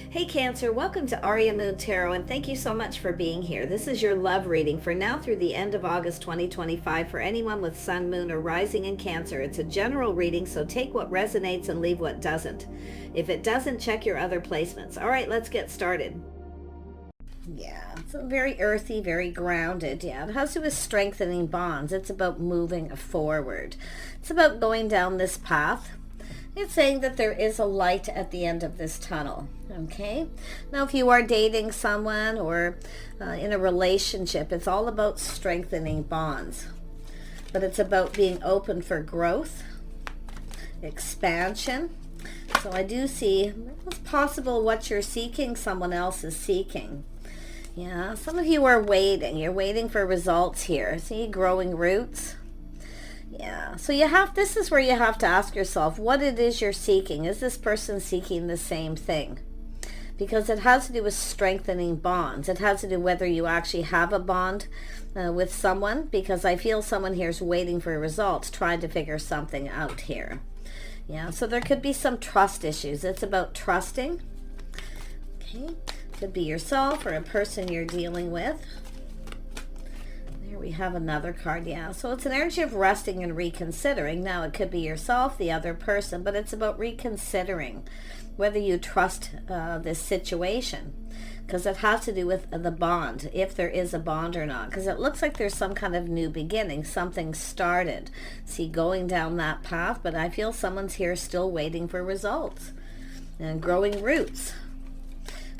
Hey Cancer, welcome to Aria Moon Tarot, and thank you so much for being here. This is your love reading for now through the end of August 2025 for anyone with Sun, Moon, or Rising in Cancer. It's a general reading, so take what resonates and leave what doesn't. If it doesn't, check your other placements. All right, let's get started. Yeah, it's very earthy, very grounded. Yeah, it has to do with strengthening bonds. It's about moving forward. It's about going down this path. It's saying that there is a light at the end of this tunnel. Okay, now if you are dating someone or in a relationship, it's all about strengthening bonds, but it's about being open for growth, expansion. So I do see it's possible what you're seeking, someone else is seeking. Yeah, some of you are waiting. You're waiting for results here. See, growing roots. Yeah, so this is where you have to ask yourself what it is you're seeking. Is this person seeking the same thing? Because it has to do with strengthening bonds. It has to do whether you actually have a bond with someone, because I feel someone here is waiting for results, trying to figure something out here. Yeah, so there could be some trust issues. It's about trusting. Okay, could be yourself or a person you're dealing with. Here we have another card. Yeah, so it's an energy of resting and reconsidering. Now it could be yourself, the other person, but it's about reconsidering whether you trust this situation, because it has to do with the bond, if there is a bond or not, because it looks like there's some kind of new beginning, something started. See, going down that path, but I feel someone's here still waiting for results and growing roots.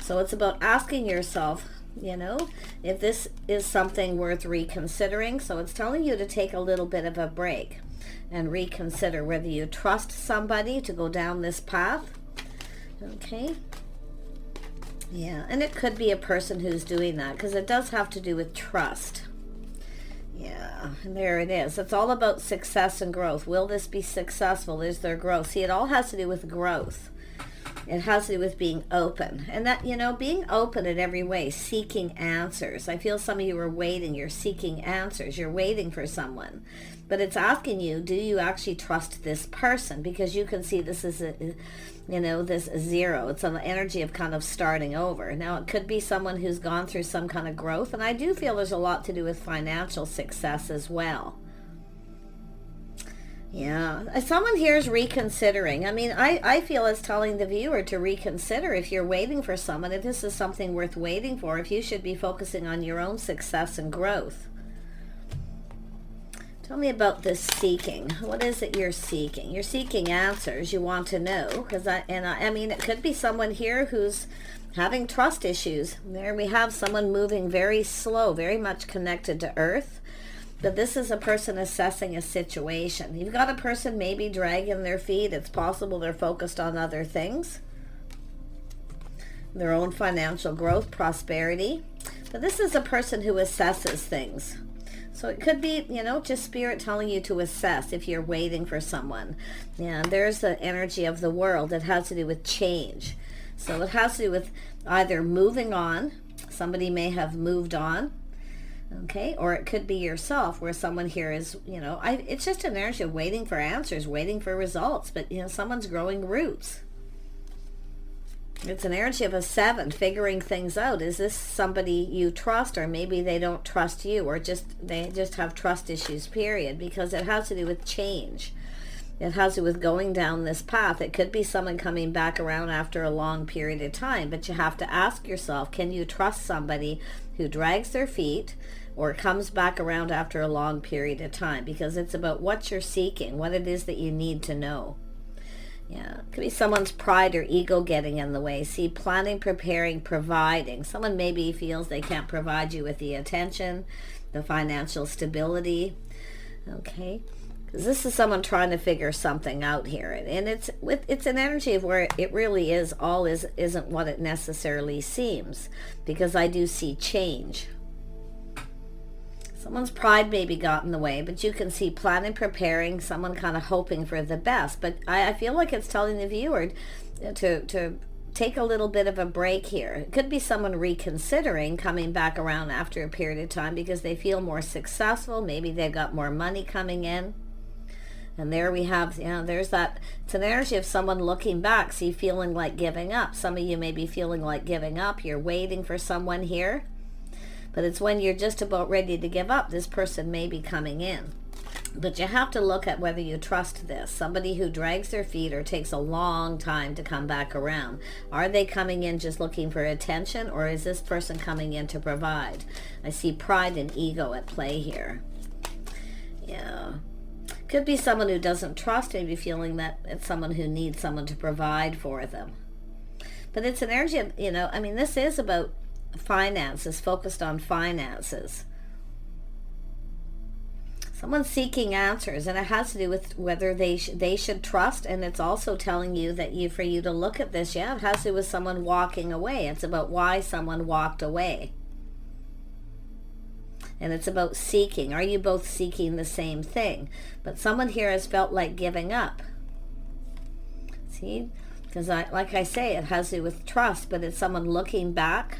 So it's about asking yourself, if this is something worth reconsidering. So it's telling you to take a little bit of a break and reconsider whether you trust somebody to go down this path. Okay. Yeah, and it could be a person who's doing that, because it does have to do with trust. Yeah, and there it is. It's all about success and growth. Will this be successful? Is there growth? See, it all has to do with growth. It has to do with being open, and that, being open in every way, seeking answers. I feel some of you are waiting. You're seeking answers. You're waiting for someone, but it's asking you, do you actually trust this person? Because you can see this is this zero. It's an energy of kind of starting over. Now it could be someone who's gone through some kind of growth, and I do feel there's a lot to do with financial success as well. Yeah, someone here is reconsidering. I feel it's telling the viewer to reconsider if you're waiting for someone, if this is something worth waiting for, if you should be focusing on your own success and growth. Tell me about this seeking. What is it you're seeking? You're seeking answers. You want to know, it could be someone here who's having trust issues. There we have someone moving very slow, very much connected to Earth. But this is a person assessing a situation. You've got a person maybe dragging their feet. It's possible they're focused on other things, their own financial growth, prosperity. But this is a person who assesses things. So it could be, just spirit telling you to assess if you're waiting for someone. Yeah, there's the energy of the world that has to do with change. So it has to do with either moving on. Somebody may have moved on. Okay, or it could be yourself, where someone here is, it's just an energy of waiting for answers, waiting for results, but, someone's growing roots. It's an energy of a 7, figuring things out. Is this somebody you trust, or maybe they don't trust you, or they just have trust issues, period, because it has to do with change. It has to do with going down this path. It could be someone coming back around after a long period of time, but you have to ask yourself, can you trust somebody who drags their feet or comes back around after a long period of time? Because it's about what you're seeking, what it is that you need to know. Yeah, it could be someone's pride or ego getting in the way. See, planning, preparing, providing. Someone maybe feels they can't provide you with the attention, the financial stability. Okay, because this is someone trying to figure something out here, and it's an energy of where it really isn't what it necessarily seems, because I do see change. Someone's pride maybe got in the way, but you can see planning, preparing, someone kind of hoping for the best. But I feel like it's telling the viewer to take a little bit of a break here. It could be someone reconsidering coming back around after a period of time because they feel more successful. Maybe they've got more money coming in. And there we have, there's that. It's an energy of someone looking back, see, feeling like giving up. Some of you may be feeling like giving up. You're waiting for someone here. But it's when you're just about ready to give up, this person may be coming in. But you have to look at whether you trust this. Somebody who drags their feet or takes a long time to come back around. Are they coming in just looking for attention, or is this person coming in to provide? I see pride and ego at play here. Yeah. Could be someone who doesn't trust, maybe feeling that it's someone who needs someone to provide for them. But it's an energy of, this is about finances, focused on finances. Someone's seeking answers, and it has to do with whether they should trust, and it's also telling you that for you to look at this, it has to do with someone walking away. It's about why someone walked away. And it's about seeking. Are you both seeking the same thing? But someone here has felt like giving up. See? Because like I say, it has to do with trust, but it's someone looking back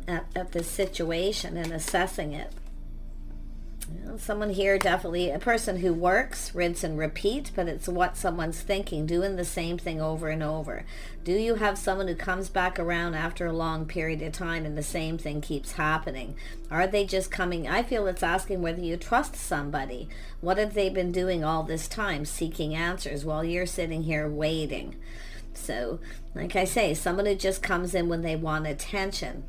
at this situation and assessing it. Someone here, definitely a person who works, rinse and repeat, but it's what someone's thinking, doing the same thing over and over. Do you have someone who comes back around after a long period of time and the same thing keeps happening? Are they just coming? I feel it's asking whether you trust somebody. What have they been doing all this time, seeking answers while you're sitting here waiting? So, like I say, someone who just comes in when they want attention.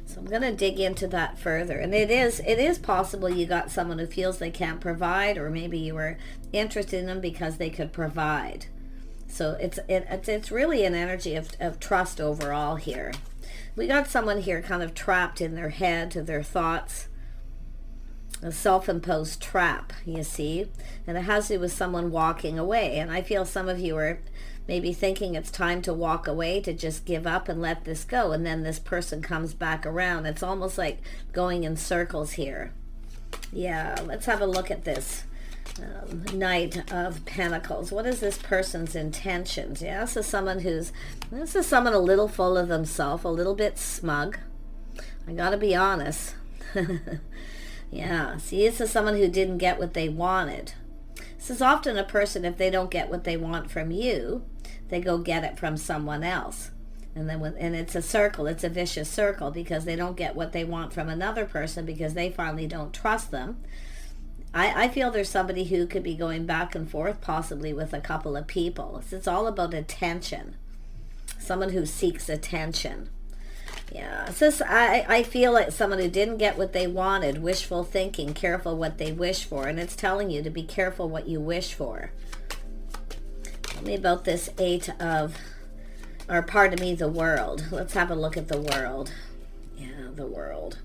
So I'm going to dig into that further. And it is possible you got someone who feels they can't provide, or maybe you were interested in them because they could provide. So it's really an energy of trust overall here. We got someone here kind of trapped in their head, to their thoughts. A self-imposed trap, you see. And it has to do with someone walking away. And I feel some of you are maybe thinking it's time to walk away, to just give up and let this go, and then this person comes back around. It's almost like going in circles here. Yeah, let's have a look at this Knight of Pentacles. What is this person's intentions? Yeah, this is someone a little full of themselves, a little bit smug. I gotta be honest. Yeah, see, this is someone who didn't get what they wanted. This is often a person, if they don't get what they want from you, they go get it from someone else. And then and it's a circle, it's a vicious circle, because they don't get what they want from another person because they finally don't trust them. I feel there's somebody who could be going back and forth, possibly with a couple of people. It's all about attention. Someone who seeks attention. Yeah, it's just, I feel like someone who didn't get what they wanted, wishful thinking, careful what they wish for. And it's telling you to be careful what you wish for. Tell me about this the world. Let's have a look at the world. Yeah, the world.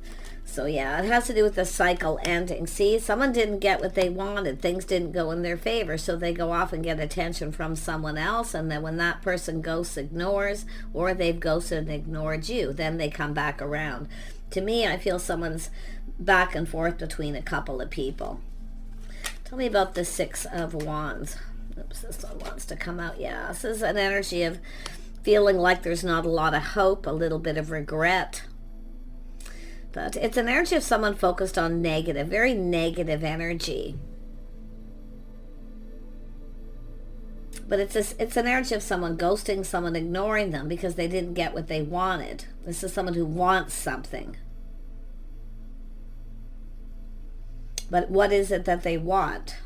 So yeah, it has to do with the cycle ending. See, someone didn't get what they wanted. Things didn't go in their favor, so they go off and get attention from someone else, and then when that person ghosts, ignores, or they've ghosted and ignored you, then they come back around. To me, I feel someone's back and forth between a couple of people. Tell me about the Six of Wands. Oops, this one wants to come out. Yeah, this is an energy of feeling like there's not a lot of hope, a little bit of regret. But it's an energy of someone focused on negative, very negative energy. But it's an energy of someone ghosting, someone ignoring them because they didn't get what they wanted. This is someone who wants something. But what is it that they want?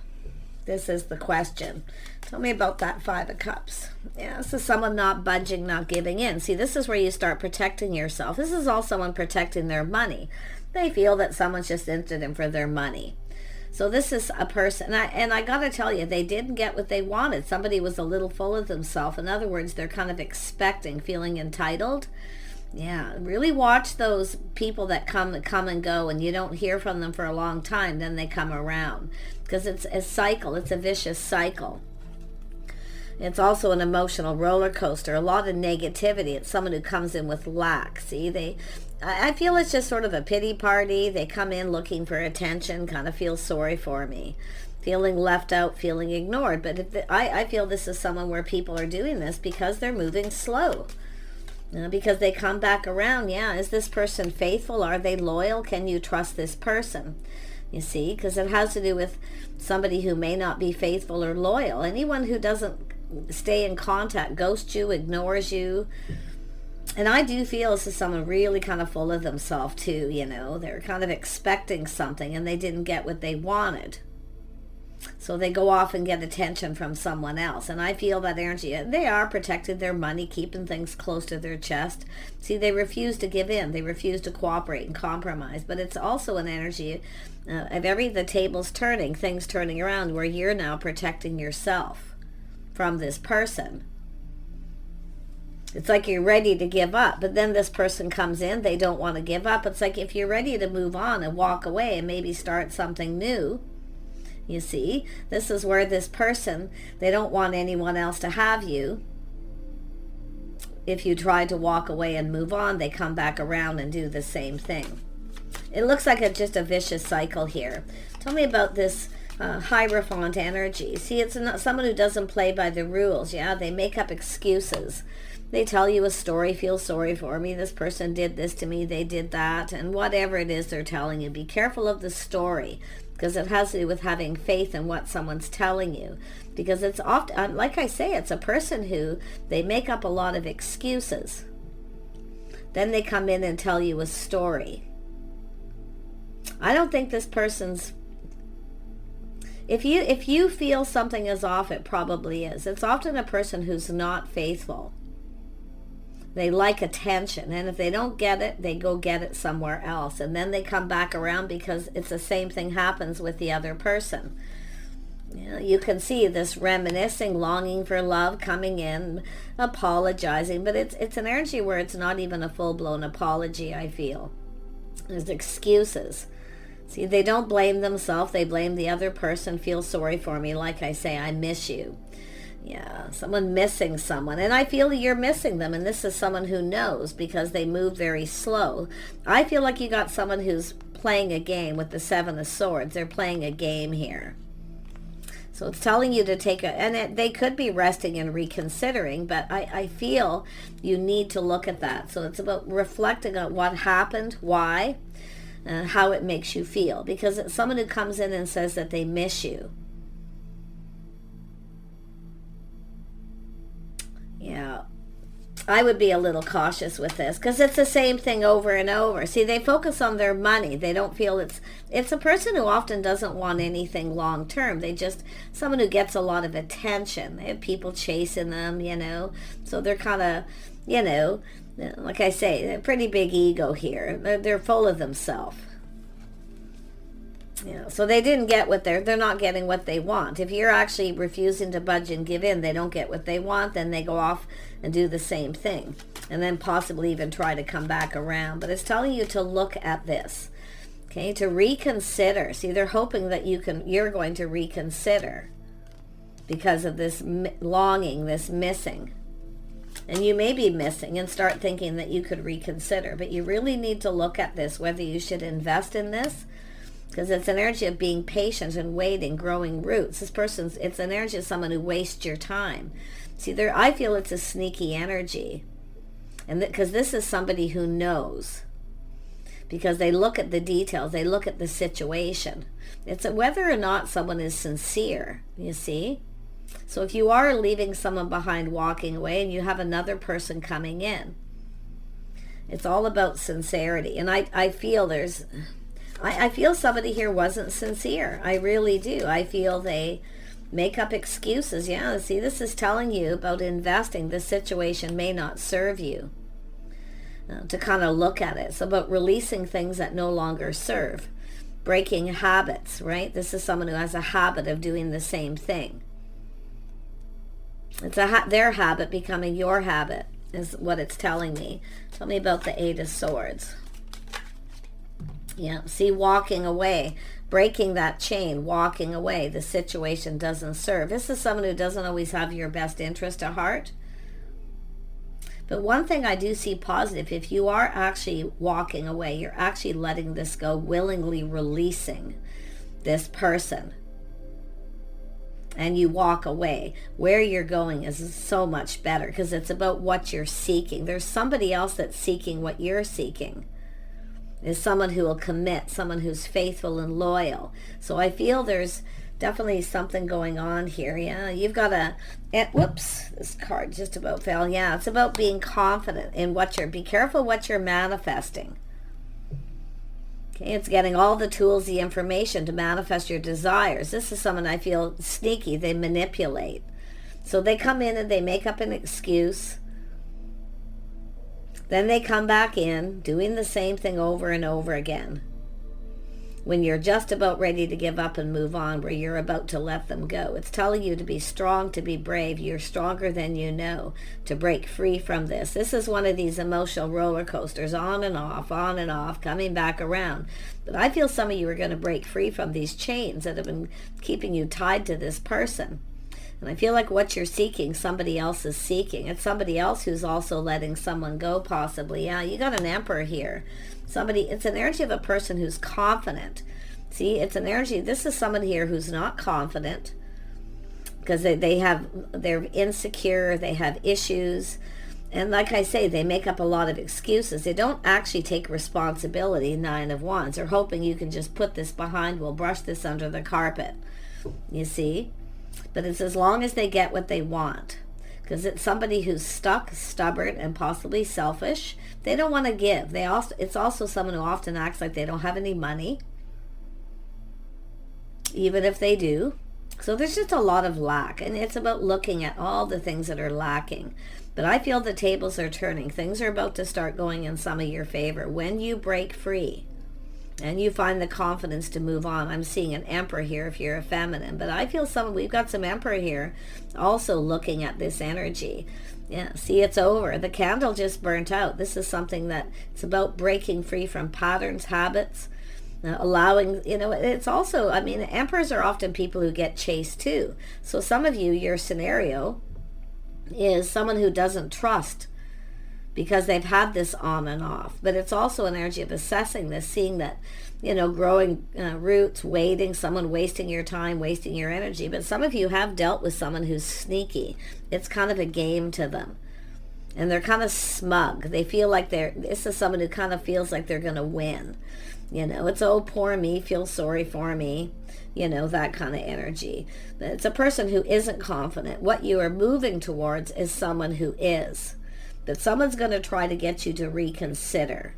This is the question. Tell me about that Five of Cups. Yeah, this is someone not budging, not giving in. See, this is where you start protecting yourself. This is all someone protecting their money. They feel that someone's just into them for their money. So this is a person, and I gotta tell you, they didn't get what they wanted. Somebody was a little full of themselves. In other words, they're kind of expecting, feeling entitled. Yeah, really watch those people that come and go, and you don't hear from them for a long time, then they come around. Because it's a cycle, it's a vicious cycle. It's also an emotional roller coaster, a lot of negativity. It's someone who comes in with lack. See, I feel it's just sort of a pity party. They come in looking for attention, kind of feel sorry for me, feeling left out, feeling ignored. But I feel this is someone where people are doing this because they're moving slow. Because they come back around. Yeah, is this person faithful? Are they loyal? Can you trust this person? you see, because it has to do with somebody who may not be faithful or loyal. Anyone who doesn't stay in contact, ghosts you, ignores you. And I do feel this is someone really kind of full of themselves too, you know. They're kind of expecting something and they didn't get what they wanted. So they go off and get attention from someone else. And I feel that energy. They are protecting their money, keeping things close to their chest. See, they refuse to give in. They refuse to cooperate and compromise. But it's also an energy of the tables turning, things turning around, where you're now protecting yourself from this person. It's like you're ready to give up, but then this person comes in, they don't want to give up. It's like if you're ready to move on and walk away and maybe start something new, you see, this is where this person, they don't want anyone else to have you. If you try to walk away and move on, they come back around and do the same thing. It looks like just a vicious cycle here. Tell me about this Hierophant energy. See, it's not someone who doesn't play by the rules. Yeah, they make up excuses. They tell you a story, feel sorry for me, this person did this to me, they did that, and whatever it is they're telling you, be careful of the story, because it has to do with having faith in what someone's telling you. Because it's often, like I say, it's a person who, they make up a lot of excuses. Then they come in and tell you a story. I don't think this person's, if you feel something is off, it probably is. It's often a person who's not faithful. They like attention, and if they don't get it, they go get it somewhere else, and then they come back around because it's the same thing happens with the other person. You know, you can see this reminiscing, longing for love, coming in, apologizing, but it's an energy where it's not even a full-blown apology, I feel. There's excuses. See, they don't blame themselves, they blame the other person, feel sorry for me, like I say, I miss you. Yeah, someone missing someone. And I feel you're missing them. And this is someone who knows because they move very slow. I feel like you got someone who's playing a game with the Seven of Swords. They're playing a game here. So it's telling you to take they could be resting and reconsidering, but I feel you need to look at that. So it's about reflecting on what happened, why, and how it makes you feel. Because it's someone who comes in and says that they miss you. Yeah, I would be a little cautious with this because it's the same thing over and over. See, they focus on their money. They don't feel it's a person who often doesn't want anything long term. They just, someone who gets a lot of attention. They have people chasing them, you know. So they're kind of, you know, like I say, they're pretty big ego here. They're full of themselves. Yeah, so they didn't get what they're not getting what they want. If you're actually refusing to budge and give in, they don't get what they want, then they go off and do the same thing. And then possibly even try to come back around. But it's telling you to look at this. Okay, to reconsider. See, they're hoping that you're going to reconsider because of this longing, this missing. And you may be missing and start thinking that you could reconsider. But you really need to look at this, whether you should invest in this. Because it's an energy of being patient and waiting, growing roots. It's an energy of someone who wastes your time. See, I feel it's a sneaky energy. And because this is somebody who knows. Because they look at the details, they look at the situation. It's whether or not someone is sincere, you see. So if you are leaving someone behind, walking away, and you have another person coming in, it's all about sincerity. And I feel I feel somebody here wasn't sincere. I really do. I feel they make up excuses. Yeah, see, this is telling you about investing. This situation may not serve you. To kind of look at it. It's about releasing things that no longer serve. Breaking habits, right? This is someone who has a habit of doing the same thing. It's their habit becoming your habit is what it's telling me. Tell me about the Eight of Swords. Yeah, see, walking away, breaking that chain, walking away. The situation doesn't serve. This is someone who doesn't always have your best interest at heart. But one thing I do see positive, if you are actually walking away, you're actually letting this go, willingly releasing this person. And you walk away, where you're going is so much better because it's about what you're seeking. There's somebody else that's seeking what you're seeking. is someone who will commit, someone who's faithful and loyal. So I feel there's definitely something going on here. Yeah, you've got whoops, this card just about fell. Yeah, it's about being confident in be careful what you're manifesting. Okay, it's getting all the tools, the information to manifest your desires. This is someone I feel sneaky, they manipulate. So they come in and they make up an excuse. Then they come back in, doing the same thing over and over again. When you're just about ready to give up and move on, where you're about to let them go. It's telling you to be strong, to be brave. You're stronger than you know, to break free from this. This is one of these emotional roller coasters, on and off, coming back around. But I feel some of you are going to break free from these chains that have been keeping you tied to this person. And I feel like what you're seeking, somebody else is seeking. It's somebody else who's also letting someone go, possibly. Yeah, you got an Emperor here. It's an energy of a person who's confident. See, it's an energy, this is someone here who's not confident because they're insecure, they have issues. And like I say, they make up a lot of excuses. They don't actually take responsibility, Nine of Wands. They're hoping you can just put this behind, we'll brush this under the carpet. You see? But it's as long as they get what they want. Because it's somebody who's stuck, stubborn, and possibly selfish. They don't want to give. It's also someone who often acts like they don't have any money, even if they do. So there's just a lot of lack, and it's about looking at all the things that are lacking. But I feel the tables are turning. Things are about to start going in some of your favor. When you break free and you find the confidence to move on. I'm seeing an Emperor here if you're a feminine, but I feel we've got some Emperor here also looking at this energy. Yeah, see, it's over. The candle just burnt out. This is something that it's about breaking free from patterns, habits, allowing, it's also, Emperors are often people who get chased too. So some of you, your scenario is someone who doesn't trust because they've had this on and off. But it's also an energy of assessing this, seeing that, growing roots, someone wasting your time, wasting your energy. But some of you have dealt with someone who's sneaky. It's kind of a game to them. And they're kind of smug. They feel like this is someone who kind of feels like they're going to win. It's, oh, poor me, feel sorry for me. That kind of energy. But it's a person who isn't confident. What you are moving towards is someone who is. That someone's going to try to get you to reconsider.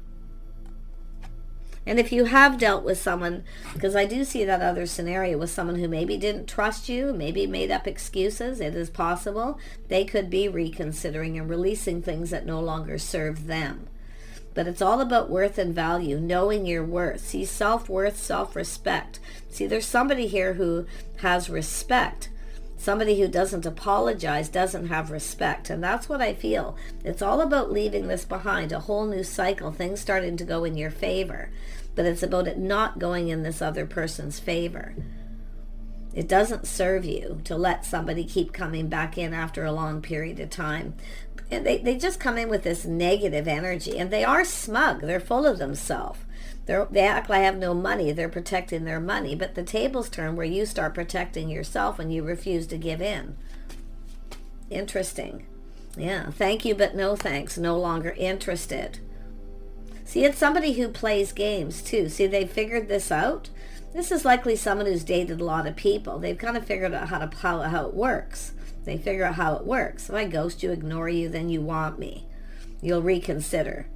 And if you have dealt with someone, because I do see that other scenario with someone who maybe didn't trust you, maybe made up excuses, it is possible, they could be reconsidering and releasing things that no longer serve them. But it's all about worth and value, knowing your worth. See, self-worth, self-respect. See, there's somebody here who has respect. Somebody who doesn't apologize doesn't have respect. And that's what I feel. It's all about leaving this behind, a whole new cycle, things starting to go in your favor. But it's about it not going in this other person's favor. It doesn't serve you to let somebody keep coming back in after a long period of time. And they just come in with this negative energy. And they are smug. They're full of themselves. They act like I have no money. They're protecting their money. But the tables turn where you start protecting yourself and you refuse to give in. Interesting. Yeah. Thank you, but no thanks. No longer interested. See, it's somebody who plays games too. See, they figured this out. This is likely someone who's dated a lot of people. They've kind of figured out how it works. They figure out how it works. If I ghost you, ignore you, then you want me. You'll reconsider.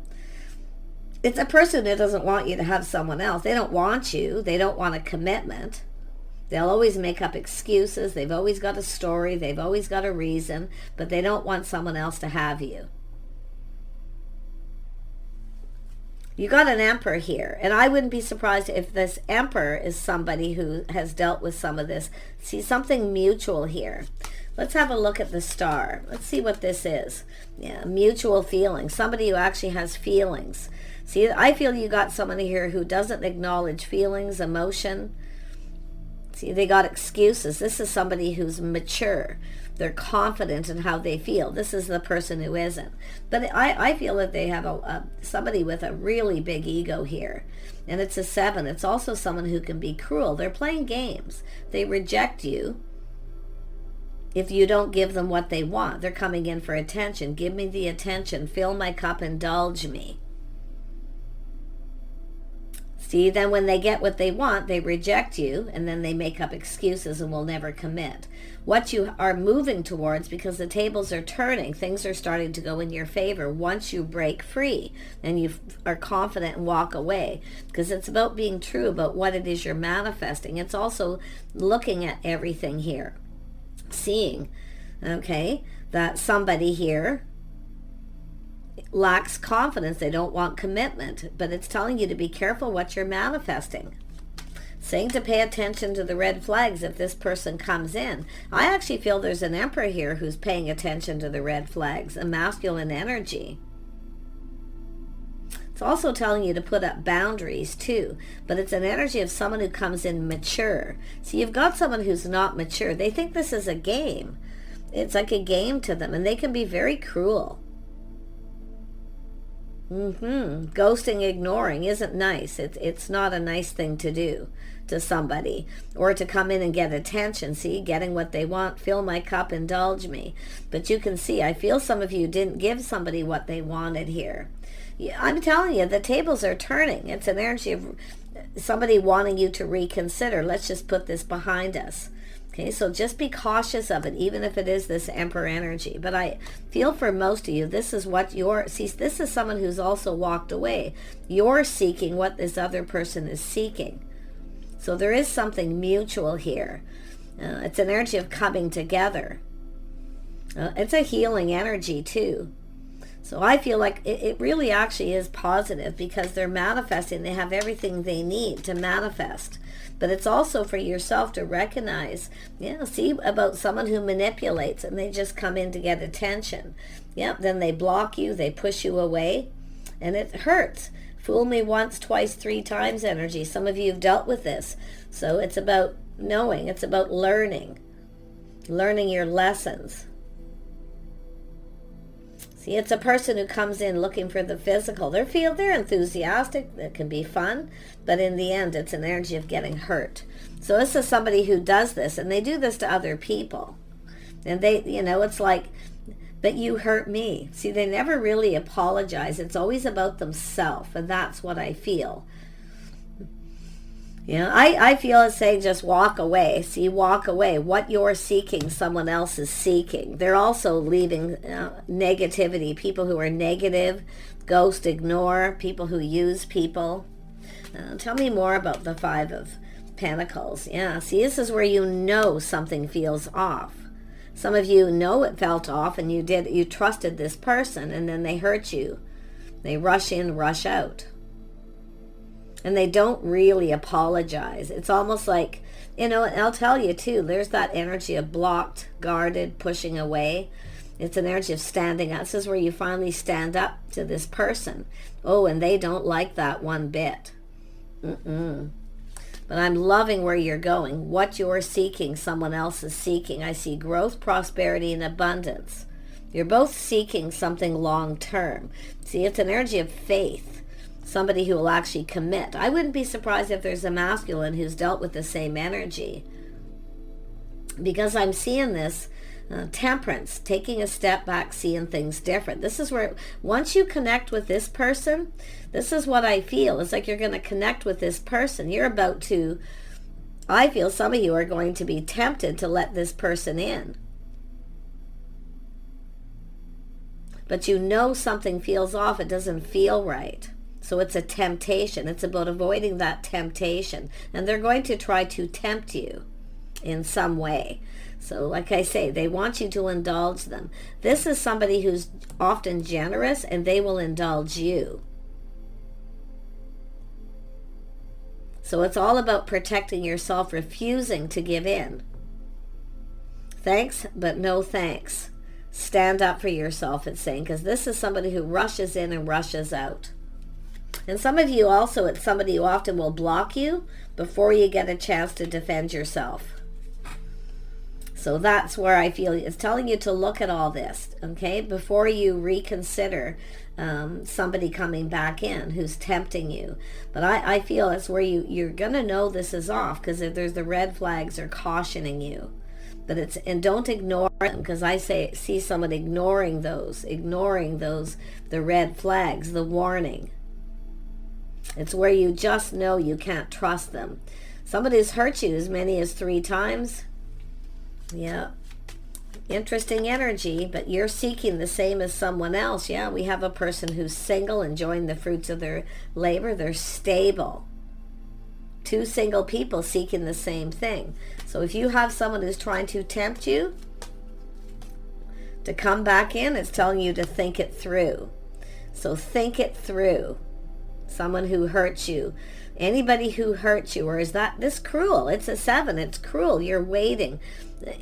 It's a person who doesn't want you to have someone else. They don't want you. They don't want a commitment. They'll always make up excuses. They've always got a story. They've always got a reason. But they don't want someone else to have you. You got an Emperor here. And I wouldn't be surprised if this Emperor is somebody who has dealt with some of this. See, something mutual here. Let's have a look at the star. Let's see what this is. Yeah, mutual feelings. Somebody who actually has feelings. See, I feel you got someone here who doesn't acknowledge feelings, emotion. See, they got excuses. This is somebody who's mature. They're confident in how they feel. This is the person who isn't. But I feel that they have somebody with a really big ego here. And it's a 7. It's also someone who can be cruel. They're playing games. They reject you if you don't give them what they want. They're coming in for attention. Give me the attention. Fill my cup. Indulge me. See, then when they get what they want, they reject you, and then they make up excuses and will never commit. What you are moving towards, because the tables are turning, things are starting to go in your favor once you break free and you are confident and walk away, because it's about being true about what it is you're manifesting. It's also looking at everything here, seeing, okay, that somebody here lacks confidence. They don't want commitment, but it's telling you to be careful what you're manifesting. Saying to pay attention to the red flags if this person comes in. I actually feel there's an emperor here who's paying attention to the red flags, a masculine energy. It's also telling you to put up boundaries too, but it's an energy of someone who comes in mature. So you've got someone who's not mature. They think this is a game. It's like a game to them, and they can be very cruel. Ghosting, ignoring isn't nice. It's not a nice thing to do to somebody, or to come in and get attention. See, getting what they want, fill my cup, indulge me. But you can see, I feel some of you didn't give somebody what they wanted here. I'm telling you, the tables are turning. It's an energy of somebody wanting you to reconsider. Let's just put this behind us. Okay, so just be cautious of it, even if it is this Emperor energy. But I feel for most of you, this is what this is someone who's also walked away. You're seeking what this other person is seeking. So there is something mutual here. It's an energy of coming together. It's a healing energy too. So I feel like it really actually is positive, because they're manifesting. They have everything they need to manifest. But it's also for yourself to recognize, see about someone who manipulates and they just come in to get attention. Then they block you, they push you away, and it hurts. Fool me once, twice, three times energy. Some of you have dealt with this. So it's about knowing, it's about learning your lessons. See, it's a person who comes in looking for the physical. They're enthusiastic. It can be fun, but in the end, it's an energy of getting hurt. So this is somebody who does this, and they do this to other people. And they, it's like, but you hurt me. See, they never really apologize. It's always about themselves, and that's what I feel. I feel it's saying just walk away. See, walk away. What you're seeking, someone else is seeking. They're also leaving negativity. People who are negative, ghost, ignore, people who use people. Tell me more about the Five of Pentacles. See, this is where you know something feels off. Some of you know it felt off, and you trusted this person, and then they hurt you. They rush in, rush out. And they don't really apologize. It's almost like, and I'll tell you too, there's that energy of blocked, guarded, pushing away. It's an energy of standing up. This is where you finally stand up to this person. Oh, and they don't like that one bit. But I'm loving where you're going. What you're seeking, someone else is seeking. I see growth, prosperity, and abundance. You're both seeking something long term. See, it's an energy of faith. Somebody who will actually commit. I wouldn't be surprised if there's a masculine who's dealt with the same energy. Because I'm seeing this temperance, taking a step back, seeing things different. This is where, once you connect with this person, this is what I feel. It's like you're going to connect with this person. You're about to, I feel some of you are going to be tempted to let this person in. But you know something feels off. It doesn't feel right. So it's a temptation. It's about avoiding that temptation. And they're going to try to tempt you in some way. So like I say, they want you to indulge them. This is somebody who's often generous, and they will indulge you. So it's all about protecting yourself, refusing to give in. Thanks, but no thanks. Stand up for yourself, it's saying, because this is somebody who rushes in and rushes out. And some of you also, it's somebody who often will block you before you get a chance to defend yourself. So that's where I feel it's telling you to look at all this, okay, before you reconsider somebody coming back in who's tempting you. But I feel it's where you're going to know this is off, because if there's the red flags are cautioning you. But and don't ignore them, because I see someone ignoring those, the red flags, the warning. It's where you just know you can't trust them. Somebody's hurt you as many as 3 times. Yeah. Interesting energy, but you're seeking the same as someone else. Yeah, we have a person who's single, enjoying the fruits of their labor. They're stable. 2 single people seeking the same thing. So if you have someone who's trying to tempt you to come back in, it's telling you to think it through. So think it through. Someone who hurts you. Anybody who hurts you, or is that this cruel? It's a 7. It's cruel. You're waiting.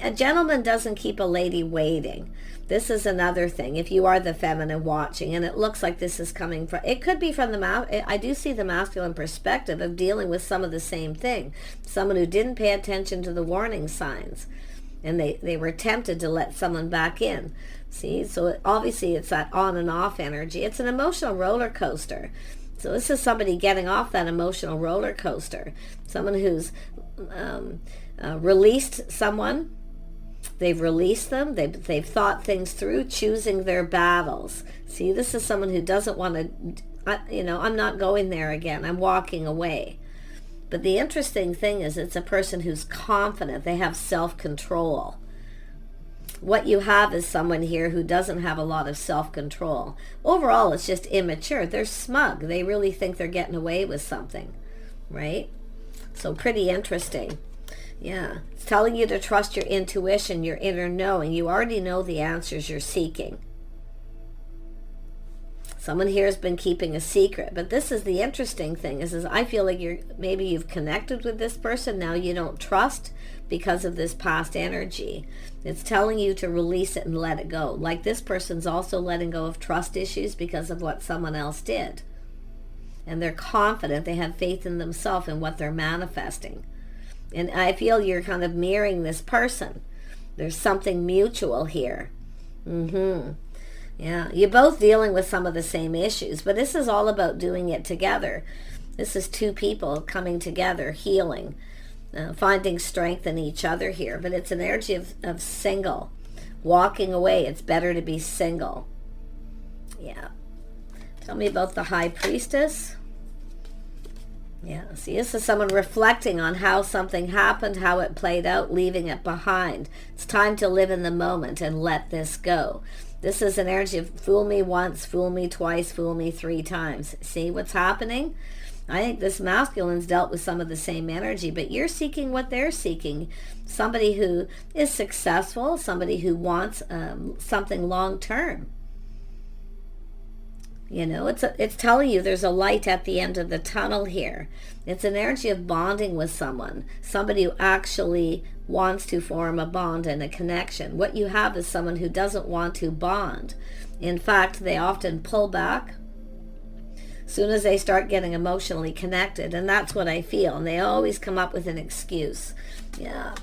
A gentleman doesn't keep a lady waiting. This is another thing. If you are the feminine watching, and it looks like this is coming from, it could be from the, I do see the masculine perspective of dealing with some of the same thing. Someone who didn't pay attention to the warning signs, and they were tempted to let someone back in. See, so obviously it's that on and off energy. It's an emotional roller coaster. So this is somebody getting off that emotional roller coaster. Someone who's released someone. They've released them. They've thought things through, choosing their battles. See, this is someone who doesn't want to, I'm not going there again. I'm walking away. But the interesting thing is it's a person who's confident. They have self-control. What you have is someone here who doesn't have a lot of self-control. Overall, it's just immature. They're smug. They really think they're getting away with something, right? So pretty interesting. Yeah, it's telling you to trust your intuition, your inner knowing. You already know the answers you're seeking. Someone here has been keeping a secret, but this is the interesting thing is I feel like maybe you've connected with this person. Now you don't trust because of this past energy. It's telling you to release it and let it go. Like this person's also letting go of trust issues because of what someone else did. And they're confident. They have faith in themselves and what they're manifesting. And I feel you're kind of mirroring this person. There's something mutual here. Yeah, you're both dealing with some of the same issues, but this is all about doing it together. This is 2 people coming together, healing, finding strength in each other here. But it's an energy of single, walking away. It's better to be single. Yeah. Tell me about the High Priestess. Yeah, see, this is someone reflecting on how something happened, how it played out, leaving it behind. It's time to live in the moment and let this go. This is an energy of fool me once, fool me twice, fool me 3 times. See what's happening? I think this masculine's dealt with some of the same energy, but you're seeking what they're seeking. Somebody who is successful, somebody who wants something long-term. You know, it's telling you there's a light at the end of the tunnel here. It's an energy of bonding with someone, somebody who actually wants to form a bond and a connection. What you have is someone who doesn't want to bond. In fact, they often pull back as soon as they start getting emotionally connected, and that's what I feel. And they always come up with an excuse. Yeah.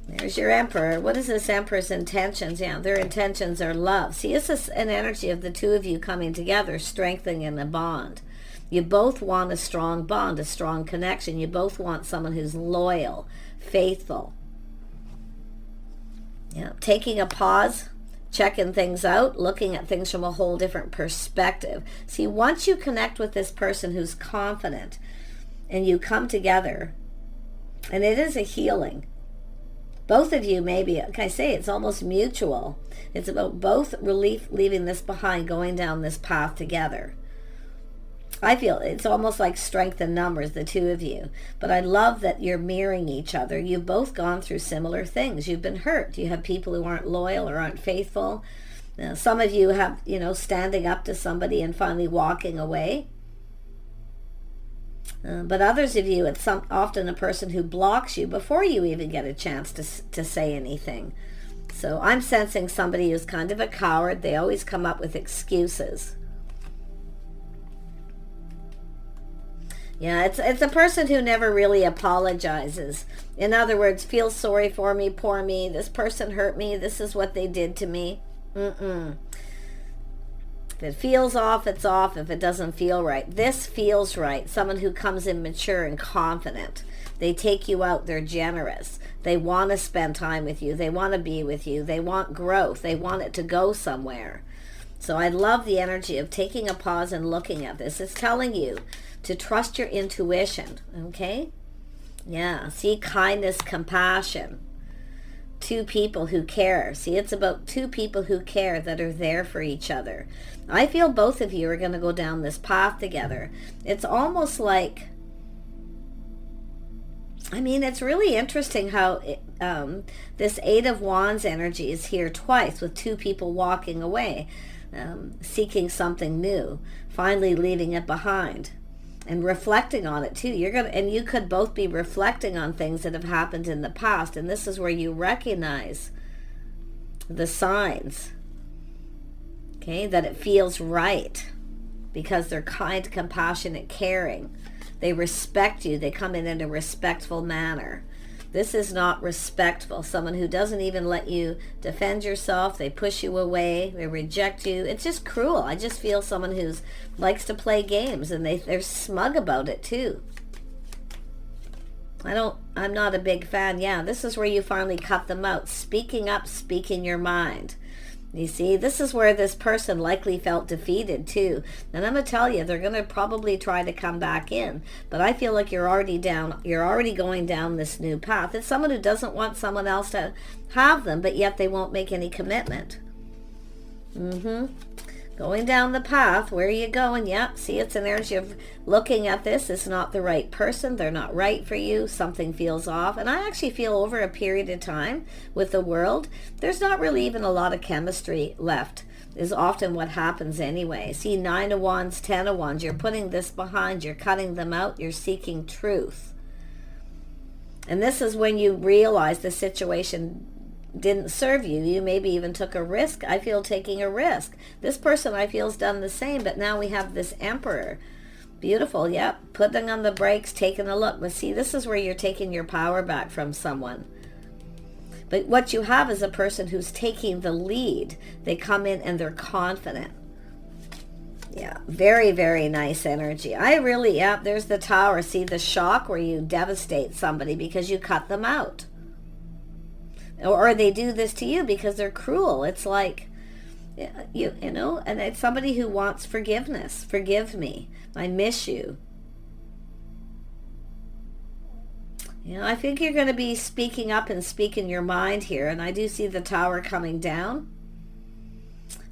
There's your Emperor. What is this Emperor's intentions? Yeah, their intentions are love. See, this is an energy of the 2 of you coming together, strengthening a bond. You both want a strong bond, a strong connection. You both want someone who's loyal, faithful. Yeah, taking a pause, checking things out, looking at things from a whole different perspective. See, once you connect with this person who's confident and you come together, and it is a healing. Both of you, maybe, like I say, it's almost mutual. It's about both relief, leaving this behind, going down this path together. I feel it's almost like strength in numbers, the 2 of you. But I love that you're mirroring each other. You've both gone through similar things. You've been hurt. You have people who aren't loyal or aren't faithful. Some of you have, standing up to somebody and finally walking away. But others of you, it's often a person who blocks you before you even get a chance to say anything. So I'm sensing somebody who's kind of a coward. They always come up with excuses. Yeah, it's a person who never really apologizes. In other words, feels sorry for me, poor me, this person hurt me, this is what they did to me. If it feels off, it's off. If it doesn't feel right. This feels right. Someone who comes in mature and confident. They take you out. They're generous. They want to spend time with you. They want to be with you. They want growth. They want it to go somewhere. So I love the energy of taking a pause and looking at this. It's telling you to trust your intuition, okay? Yeah, see, kindness, compassion. Two people who care. See, it's about two people who care, that are there for each other. I feel both of you are going to go down this path together. It's almost like, I mean, it's really interesting how this Eight of Wands energy is here twice, with two people walking away, seeking something new, finally leaving it behind. And reflecting on it too. And you could both be reflecting on things that have happened in the past. And this is where you recognize the signs, okay, that it feels right, because they're kind, compassionate, caring. They respect you. They come in a respectful manner. This is not respectful. Someone who doesn't even let you defend yourself. They push you away. They reject you. It's just cruel. I just feel someone who likes to play games, and they're smug about it too. I'm not a big fan. Yeah, this is where you finally cut them out. Speaking up, speaking your mind. You see, this is where this person likely felt defeated too. And I'm going to tell you, they're going to probably try to come back in. But I feel like you're already going down this new path. It's someone who doesn't want someone else to have them, but yet they won't make any commitment. Going down the path. Where are you going? Yeah, see, it's an energy of looking at this. It's not the right person. They're not right for you. Something feels off. And I actually feel over a period of time with the world, there's not really even a lot of chemistry left, is often what happens anyway. See, 9 of Wands, 10 of Wands. You're putting this behind. You're cutting them out. You're seeking truth. And this is when you realize the situation didn't serve you. You maybe even took a risk. I feel taking a risk. This person, I feel, has done the same, but now we have this Emperor. Beautiful. Yep. Putting on the brakes, taking a look. But see, this is where you're taking your power back from someone. But what you have is a person who's taking the lead. They come in and they're confident. Yeah, very, very nice energy. There's the Tower. See, the shock where you devastate somebody because you cut them out. Or they do this to you because they're cruel. It's like, you know, and it's somebody who wants forgiveness. Forgive me. I miss you. You know, I think you're going to be speaking up and speaking your mind here. And I do see the Tower coming down.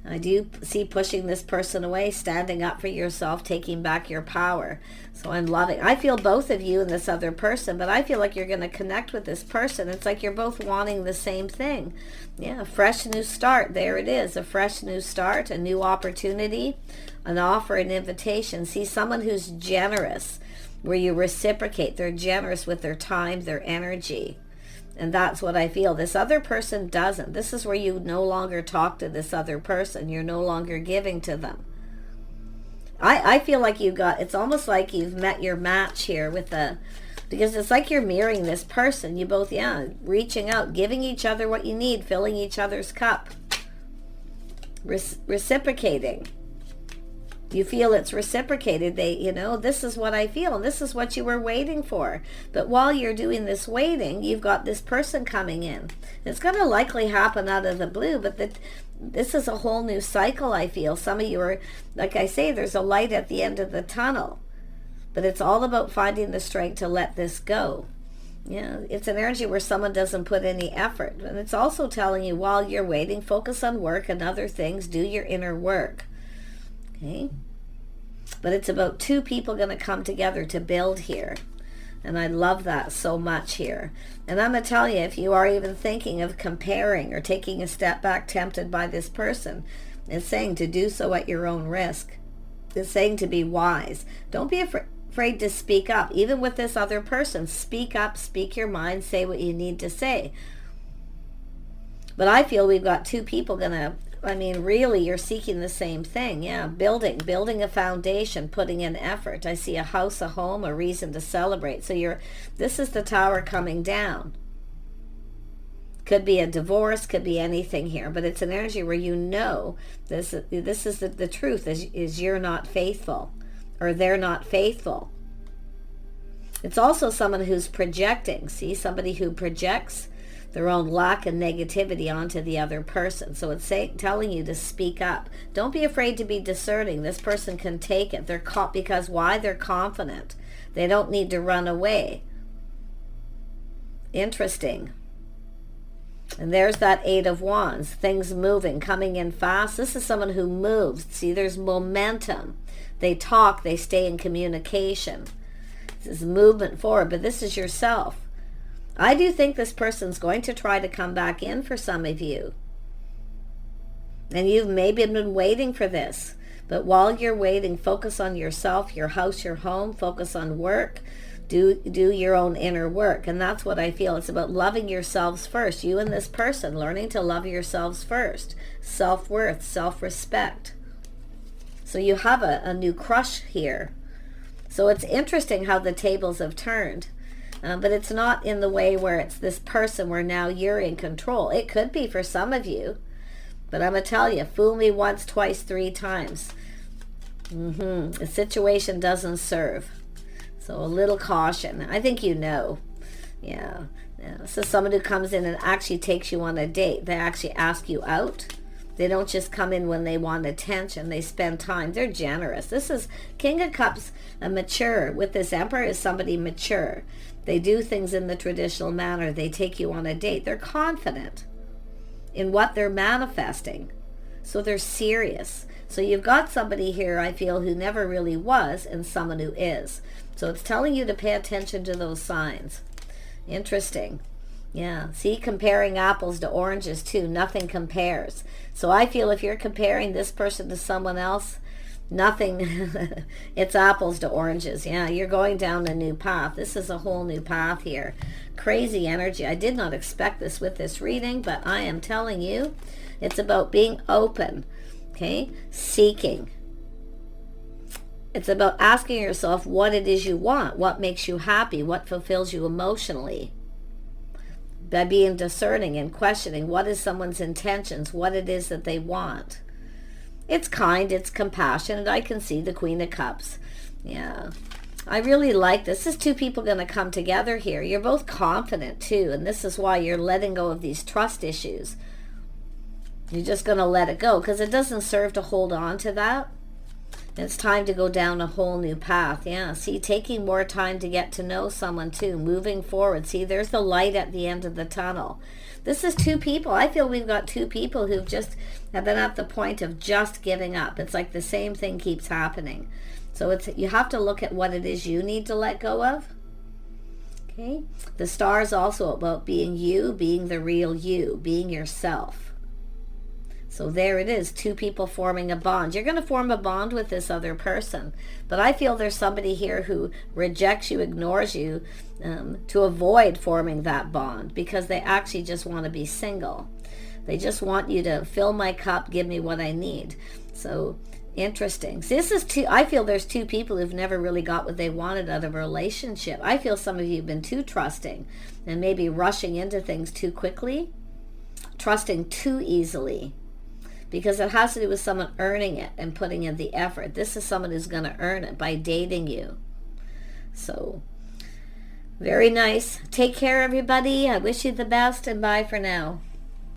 I do see pushing this person away, standing up for yourself, taking back your power. So I'm loving. I feel both of you and this other person, but I feel like you're going to connect with this person. It's like you're both wanting the same thing. Yeah, a fresh new start. There it is. A fresh new start, a new opportunity, an offer, an invitation. See, someone who's generous, where you reciprocate. They're generous with their time, their energy. And that's what I feel. This other person doesn't. This is where you no longer talk to this other person. You're no longer giving to them. I feel like it's almost like you've met your match here because it's like you're mirroring this person. You both, reaching out, giving each other what you need, filling each other's cup, reciprocating. You feel it's reciprocated. This is what I feel, and this is what you were waiting for. But while you're doing this waiting, you've got this person coming in. It's going to likely happen out of the blue, but this is a whole new cycle, I feel. Some of you are, like I say, there's a light at the end of the tunnel. But it's all about finding the strength to let this go. Yeah, it's an energy where someone doesn't put any effort. And it's also telling you, while you're waiting, focus on work and other things. Do your inner work. Okay, but it's about two people going to come together to build here, and I love that so much here. And I'm going to tell you, if you are even thinking of comparing or taking a step back, tempted by this person, it's saying to do so at your own risk. It's saying to be wise. Don't be afraid to speak up, even with this other person. Speak up, speak your mind, say what you need to say. But I feel we've got two people really, you're seeking the same thing. Yeah, building a foundation, putting in effort. I see a house, a home, a reason to celebrate. So this is the Tower coming down. Could be a divorce, could be anything here, but it's an energy where this is the truth, is you're not faithful, or they're not faithful. It's also someone who's projecting. See, somebody who projects. their own lack of negativity onto the other person. So it's telling you to speak up. Don't be afraid to be discerning. This person can take it. They're caught because why? They're confident. They don't need to run away. Interesting. And there's that Eight of Wands. Things moving, coming in fast. This is someone who moves. See, there's momentum. They talk, they stay in communication. This is movement forward, but this is yourself. I do think this person's going to try to come back in for some of you. And you've maybe been waiting for this. But while you're waiting, focus on yourself, your house, your home, focus on work. Do your own inner work. And that's what I feel. It's about loving yourselves first. You and this person, learning to love yourselves first. Self-worth, self-respect. So you have a new crush here. So it's interesting how the tables have turned. But it's not in the way where it's this person where now you're in control. It could be for some of you. But I'm going to tell you, fool me once, twice, three times. The situation doesn't serve. So a little caution. I think you know. Yeah. So someone who comes in and actually takes you on a date. They actually ask you out. They don't just come in when they want attention. They spend time. They're generous. This is King of Cups, a mature. With this Emperor is somebody mature. They do things in the traditional manner. They take you on a date. They're confident in what they're manifesting. So they're serious. So you've got somebody here, I feel, who never really was, and someone who is. So it's telling you to pay attention to those signs. Interesting. Yeah. See, comparing apples to oranges too. Nothing compares. So I feel if you're comparing this person to someone else, nothing, it's apples to oranges. Yeah, you're going down a new path. This is a whole new path here. Crazy energy. I did not expect this with this reading, but I am telling you, it's about being open. Okay? Seeking. It's about asking yourself what it is you want, what makes you happy, what fulfills you emotionally. By being discerning and questioning what is someone's intentions, what it is that they want. It's kind, it's compassionate. I can see the Queen of Cups. Yeah. I really like this. This is two people going to come together here. You're both confident too, and this is why you're letting go of these trust issues. You're just going to let it go because it doesn't serve to hold on to that. It's time to go down a whole new path. Yeah, see, taking more time to get to know someone too, moving forward. See, there's the light at the end of the tunnel. This is two people. I feel we've got two people who've just have been at the point of just giving up. It's like the same thing keeps happening. So it's you have to look at what it is you need to let go of. Okay? The star is also about being you, being the real you, being yourself. So there it is, two people forming a bond. You're going to form a bond with this other person. But I feel there's somebody here who rejects you, ignores you, to avoid forming that bond because they actually just want to be single. They just want you to fill my cup, give me what I need. So interesting. So this is two, I feel there's two people who've never really got what they wanted out of a relationship. I feel some of you have been too trusting and maybe rushing into things too quickly, trusting too easily. Because it has to do with someone earning it and putting in the effort. This is someone who's going to earn it by dating you. So, very nice. Take care, everybody. I wish you the best, and bye for now.